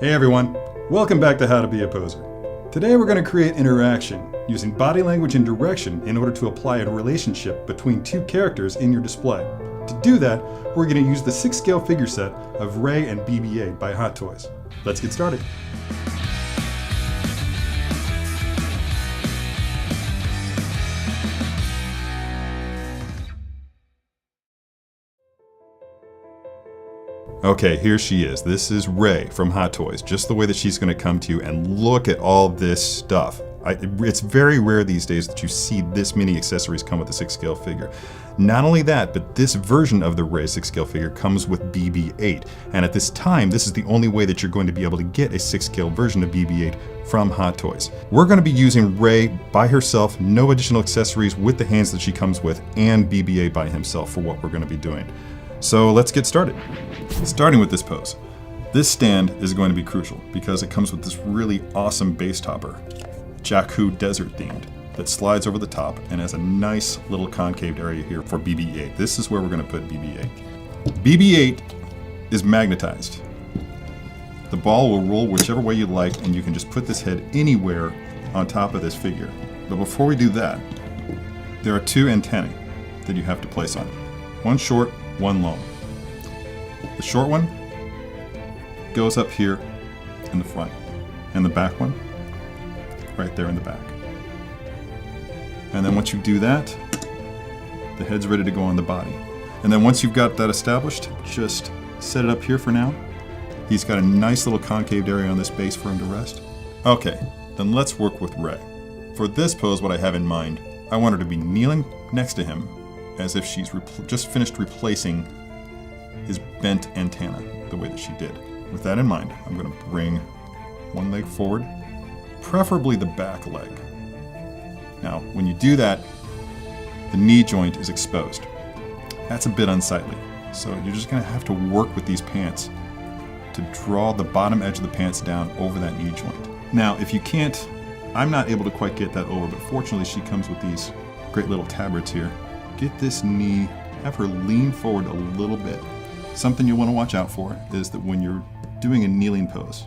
Hey everyone, welcome back to How to Be a Poser. Today we're going to create interaction using body language and direction in order to apply a relationship between two characters in your display. To do that, we're going to use the 6-scale figure set of Rey and BB-8 by Hot Toys. Let's get started. Okay, here she is. This is Rey from Hot Toys, just the way that she's going to come to you, and look at all this stuff. It's very rare these days that you see this many accessories come with a 6-scale figure. Not only that, but this version of the Rey 6-scale figure comes with BB-8, and at this time, this is the only way that you're going to be able to get a 6-scale version of BB-8 from Hot Toys. We're going to be using Rey by herself, no additional accessories, with the hands that she comes with, and BB-8 by himself for what we're going to be doing. So let's get started. Starting with this pose. This stand is going to be crucial because it comes with this really awesome base topper, Jakku desert themed, that slides over the top and has a nice little concaved area here for BB-8. This is where we're going to put BB-8. BB-8 is magnetized. The ball will roll whichever way you like, and you can just put this head anywhere on top of this figure. But before we do that, there are two antennae that you have to place on it. One short, one long. The short one goes up here in the front, and the back one right there in the back. And then once you do that, the head's ready to go on the body. And then once you've got that established, just set it up here for now. He's got a nice little concaved area on this base for him to rest. Okay, then let's work with Rey. For this pose, what I have in mind, I want her to be kneeling next to him as if she's just finished replacing his bent antenna the way that she did. With that in mind, I'm going to bring one leg forward, preferably the back leg. Now, when you do that, the knee joint is exposed. That's a bit unsightly, so you're just going to have to work with these pants to draw the bottom edge of the pants down over that knee joint. Now, if you can't, I'm not able to quite get that over, but fortunately she comes with these great little tabrets here. Get this knee, have her lean forward a little bit. Something you want to watch out for is that when you're doing a kneeling pose,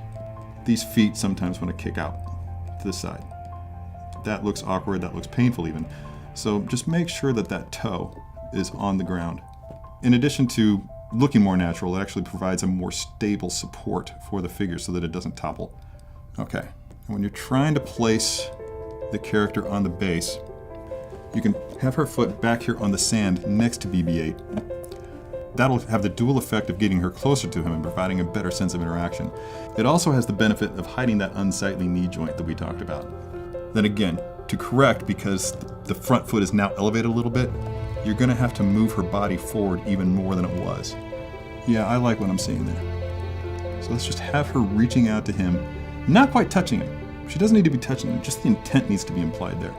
these feet sometimes want to kick out to the side. That looks awkward, that looks painful even. So just make sure that that toe is on the ground. In addition to looking more natural, it actually provides a more stable support for the figure so that it doesn't topple. Okay, and when you're trying to place the character on the base, you can have her foot back here on the sand next to BB-8. That'll have the dual effect of getting her closer to him and providing a better sense of interaction. It also has the benefit of hiding that unsightly knee joint that we talked about. Then again, to correct, because the front foot is now elevated a little bit, you're going to have to move her body forward even more than it was. Yeah, I like what I'm seeing there. So let's just have her reaching out to him, not quite touching him. She doesn't need to be touching him, just the intent needs to be implied there.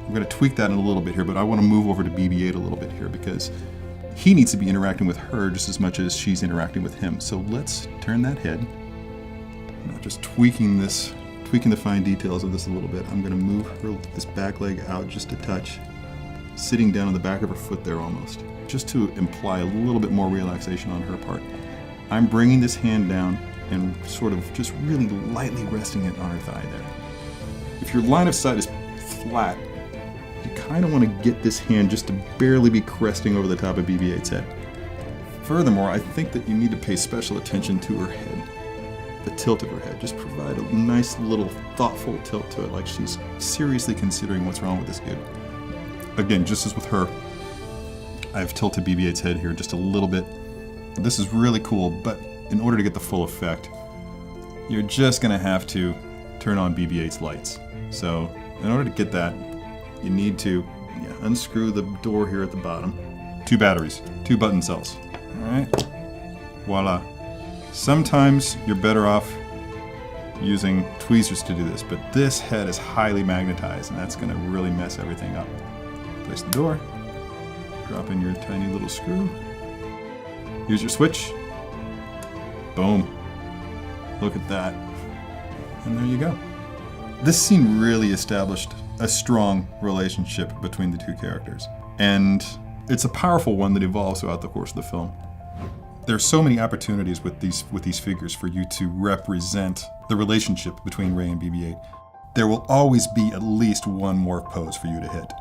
I'm going to tweak that in a little bit here, but I want to move over to BB-8 a little bit here because he needs to be interacting with her just as much as she's interacting with him. So let's turn that head. Now just tweaking the fine details of this a little bit. I'm going to move this back leg out just a touch, sitting down on the back of her foot there almost, just to imply a little bit more relaxation on her part. I'm bringing this hand down and sort of just really lightly resting it on her thigh there. If your line of sight is flat, you kind of want to get this hand just to barely be cresting over the top of BB-8's head. Furthermore, I think that you need to pay special attention to her head, the tilt of her head. Just provide a nice little thoughtful tilt to it, like she's seriously considering what's wrong with this dude. Again, just as with her, I've tilted BB-8's head here just a little bit. This is really cool, but in order to get the full effect, you're just going to have to turn on BB-8's lights. So in order to get that, you need to unscrew the door here at the bottom. 2 batteries, 2 button cells. All right, voila. Sometimes you're better off using tweezers to do this, but this head is highly magnetized, and that's going to really mess everything up. Place the door, drop in your tiny little screw, use your switch, boom. Look at that, and there you go. This scene really established a strong relationship between the two characters, and it's a powerful one that evolves throughout the course of the film. There's so many opportunities with these figures for you to represent the relationship between Rey and BB-8. There will always be at least one morph pose for you to hit.